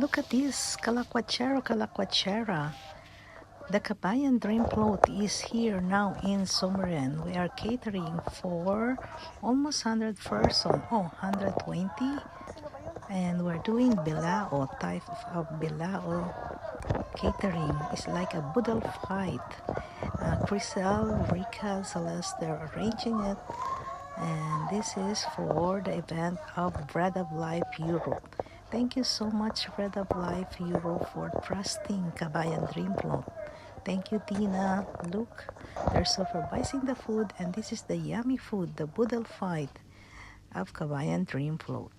Look at this, Calaquachero, Calaquachera. The Kabayan Dream Float is here now in Sumeren. We are catering for almost 100 person, 120. And we're doing bilao, type of bilao catering. It's like a boodle fight. Crisel, Rika, Celeste, they're arranging it. And this is for the event of Bread of Life Europe. Thank you so much, Bread of Life Europe, for trusting Kabayan Dream Float. Thank you, Tina. Look, they're supervising the food, and this is the yummy food, the boodle fight of Kabayan Dream Float.